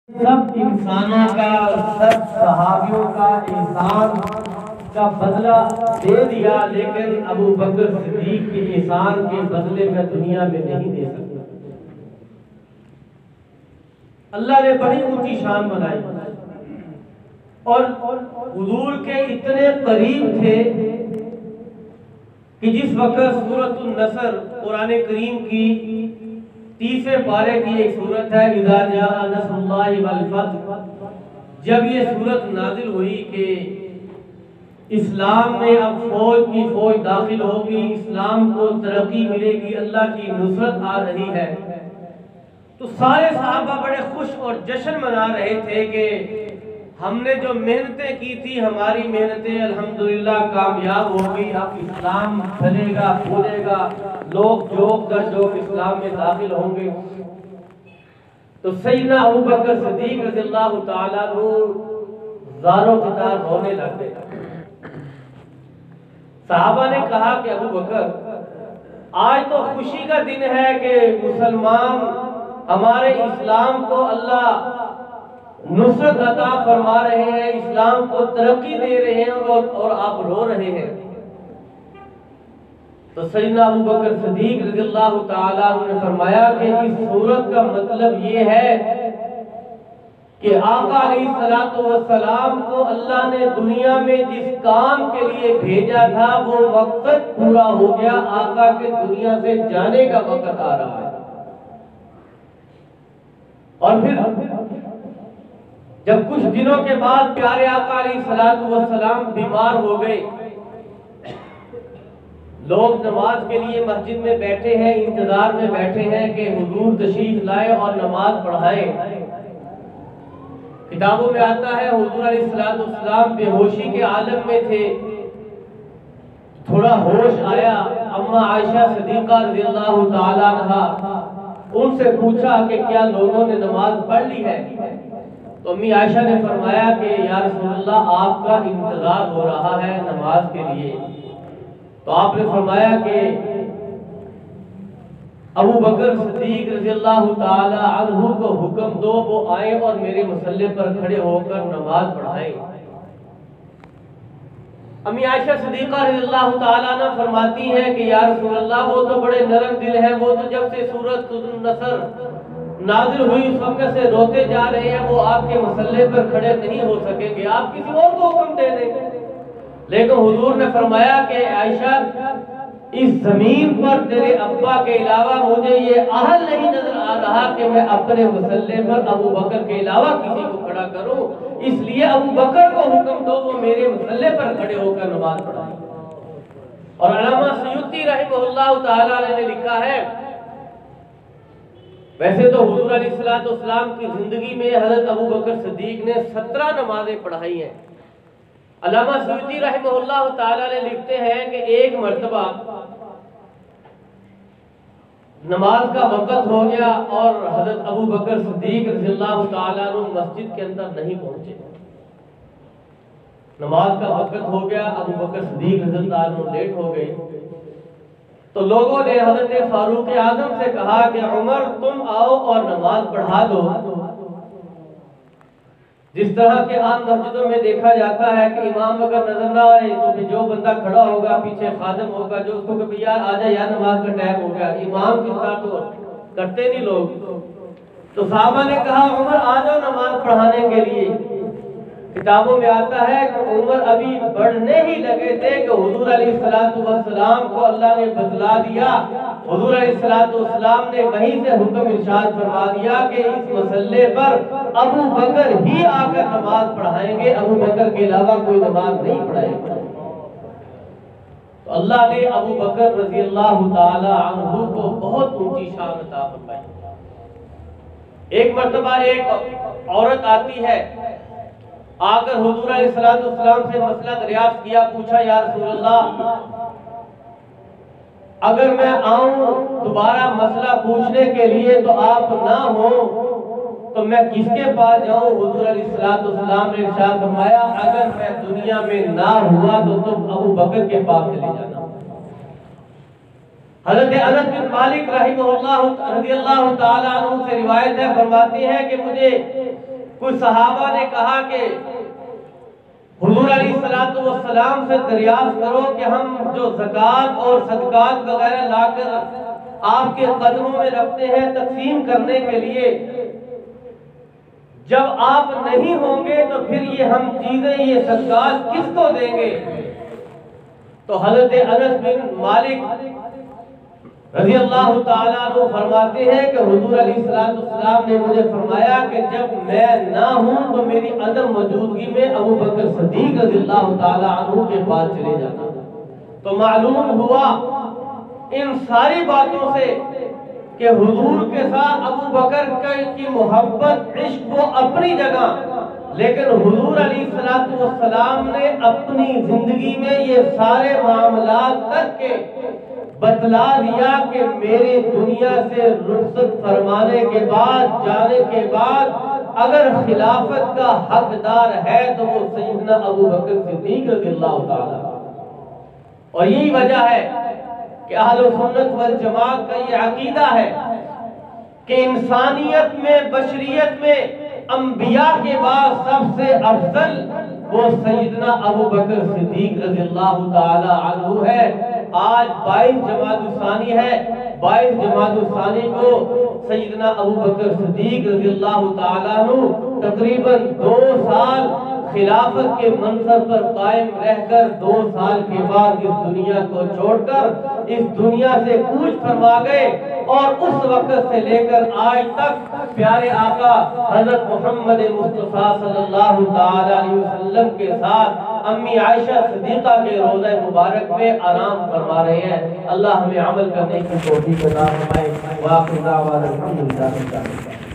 سب انسانوں کا، سب صحابیوں کا احسان کا بدلہ دے دیا، لیکن ابو بکر صدیق کے احسان کے بدلے میں دنیا میں نہیں دے سکتا۔ اللہ نے بڑی اونچی شان بنائی اور حضور کے اتنے قریب تھے کہ جس وقت سورۃ النصر قرآن کریم کی 30ویں پارے کی ایک سورت ہے، اذا جاء نصر اللہ والفتح، جب یہ سورت نازل ہوئی کہ اسلام میں اب فوج کی فوج داخل ہوگی، اسلام کو ترقی ملے گی، اللہ کی نصرت آ رہی ہے، تو سارے صحابہ بڑے خوش اور جشن منا رہے تھے کہ ہم نے جو محنتیں کی تھی، ہماری محنتیں الحمدللہ کامیاب ہو گئی، اب اسلام پھیلے گا، پھولے گا، لوگ جوک در جوک اسلام میں داخل ہوں گے۔ تو سیدنا ابو بکر صدیق رضی اللہ تعالیٰ عنہ زاروں قطار رونے لگ گئے۔ صحابہ نے کہا کہ ابو بکر، آج تو خوشی کا دن ہے کہ مسلمان ہمارے اسلام کو اللہ نصرت عطا فرما رہے ہیں، اسلام کو ترقی دے رہے ہیں اور آپ رو رہے ہیں۔ تو سیدنا ابو بکر صدیق رضی اللہ تعالیٰ عنہ نے فرمایا کہ اس سورت کا مطلب یہ ہے کہ آقا علیہ السلام کو اللہ نے دنیا میں جس کام کے لیے بھیجا تھا وہ مقصد پورا ہو گیا، آقا کے دنیا سے جانے کا وقت آ رہا ہے۔ اور پھر جب کچھ دنوں کے بعد پیارے آقا علیہ السلام بیمار ہو گئے، لوگ نماز کے لیے مسجد میں بیٹھے ہیں، انتظار میں بیٹھے ہیں کہ حضور تشریف لائے اور نماز پڑھائے۔ کتابوں میں آتا ہے حضور علیہ السلام بے ہوشی کے عالم میں تھے، تھوڑا ہوش آیا، اما عائشہ صدیقہ رضی اللہ تعالیٰ عنہا ان سے پوچھا کہ کیا لوگوں نے نماز پڑھ لی ہے؟ تو امی عائشہ نے فرمایا کہ یا رسول اللہ آپ کا انتظار ہو رہا ہے نماز کے لیے۔ تو آپ نے فرمایا کہ ابو بکر صدیق رضی اللہ تعالی عنہ کو حکم دو وہ آئیں اور میرے مصلی پر کھڑے ہو کر نماز پڑھائیں۔ امی عائشہ صدیقہ رضی اللہ تعالیٰ عنہ فرماتی ہیں کہ یا رسول اللہ وہ تو بڑے نرم دل ہیں، وہ تو جب سے سورۃ النصر نازل ہوئی اس وقت سے روتے جا رہے ہیں، وہ آپ کے مصلی پر کھڑے نہیں ہو سکیں گے، آپ کسی اور کو حکم دے دیں۔ لیکن حضور نے فرمایا کہ عائشہ اس زمین پر تیرے ابا کے علاوہ مجھے یہ اہل نہیں نظر آ رہا کہ میں اپنے مصلی پر ابو بکر کے علاوہ کسی کو کھڑا کروں، اس لیے ابو بکر کو حکم دو وہ میرے مصلی پر کھڑے ہو کر نماز پڑھائیں۔ اور علامہ سیوطی رحمہ اللہ تعالیٰ نے لکھا ہے، ویسے تو حضور علیہ السلام کی زندگی میں حضرت ابو بکر صدیق نے 17 نمازیں پڑھائی ہیں۔ علامہ سیوطی رحمہ اللہ تعالیٰ نے لکھتے ہیں کہ ایک مرتبہ نماز کا وقت ہو گیا اور حضرت ابو بکر صدیق رضی اللہ تعالیٰ عنہ مسجد کے اندر نہیں پہنچے۔ نماز کا وقت ہو گیا، ابو بکر صدیق رضی اللہ عنہ لیٹ ہو گئے، تو لوگوں نے حضرت فاروق اعظم سے کہا کہ عمر تم آؤ اور نماز پڑھا دو۔ جس طرح کے عام مسجدوں میں دیکھا جاتا ہے کہ امام اگر نظر نہ آئے تو پھر جو بندہ کھڑا ہوگا پیچھے خادم ہوگا جو اس کو کہ یار آ جا یار نماز کا ٹائم ہو گیا، امام کی طرح تو کرتے نہیں لوگ۔ تو صحابہ نے کہا عمر آ جاؤ نماز پڑھانے کے لیے۔ کتابوں میں آتا ہے کہ عمر ابھی بڑھنے ہی لگے تھے کہ حضور علیہ السلام کو اللہ نے بتلا دیا، حضور علیہ السلام نے وہیں سے حکم ارشاد فرما دیا کہ اس مصلی پر ابو بکر ہی آ کر نماز پڑھائیں گے، ابو بکر کے علاوہ کوئی نماز نہیں پڑھائے گا۔ تو اللہ نے ابو بکر رضی اللہ تعالی عنہ کو بہت اونچی شان عطا فرمائی۔ ایک مرتبہ ایک عورت آتی ہے، آ کر حضور علیہ السلام سے مسئلہ دریافت کیا، پوچھا یا رسول اللہ اگر میں آؤں دوبارہ مسئلہ پوچھنے کے لیے تو آپ نہ ہو تو میں کس کے پاس جاؤں؟ حضور علیہ السلام نے ارشاد فرمایا اگر میں دنیا میں نہ ہوا تو تم ابو بکر کے پاس چلے جانا۔ حضرت انس بن مالک رحمہ اللہ رضی اللہ تعالیٰ عنہ سے روایت ہے، فرماتے ہیں کہ مجھے کچھ صحابہ نے کہا کہ حضور علیہ السلام سے دریافت کرو کہ ہم جو زکوٰۃ اور صدقات وغیرہ لا کر آپ کے قدموں میں رکھتے ہیں تقسیم کرنے کے لیے، جب آپ نہیں ہوں گے تو پھر یہ ہم چیزیں، یہ صدقات کس کو دیں گے؟ تو حضرت انس بن مالک رضی اللہ تعالیٰ عنہ فرماتے ہیں کہ حضور علیہ السلام نے مجھے فرمایا کہ جب میں نہ ہوں تو میری عدم موجودگی میں ابو بکر صدیق رضی اللہ تعالیٰ عنہ کے پاس چلے جانا۔ تو معلوم ہوا ان ساری باتوں سے کہ حضور کے ساتھ ابو بکر کی محبت، عشق وہ اپنی جگہ، لیکن حضور علیہ السلام نے اپنی زندگی میں یہ سارے معاملات کر کے بتلا دیا کہ میرے دنیا سے رخصت فرمانے کے بعد، جانے کے بعد اگر خلافت کا حقدار ہے تو وہ سیدنا ابو بکر صدیق رضی اللہ تعالیٰ۔ اور یہی وجہ ہے کہ اہل سنت والجماعت کا یہ عقیدہ ہے کہ انسانیت میں، بشریت میں انبیاء کے بعد سب سے افضل وہ سیدنا ابو بکر صدیق رضی اللہ تعالی عنہ ہے۔ آج 22 جمادی الثانی ہے، 22 جمادی الثانی کو سیدنا ابو بکر صدیق رضی اللہ تعالی عنہ تقریباً 2 سال خلافت کے منصب پر قائم رہ کر 2 سال کے بعد اس دنیا کو چھوڑ کر اس دنیا سے کوچ فرما گئے، اور اس وقت سے لے کر آج تک پیارے آقا حضرت محمد مصطفیٰ صلی اللہ تعالی علیہ وسلم کے ساتھ امی عائشہ صدیقہ کے روضہ مبارک میں آرام فرما رہے ہیں۔ اللہ ہمیں عمل کرنے کی توفیق عطا فرمائے۔ وآخر دعوانا الحمدللہ۔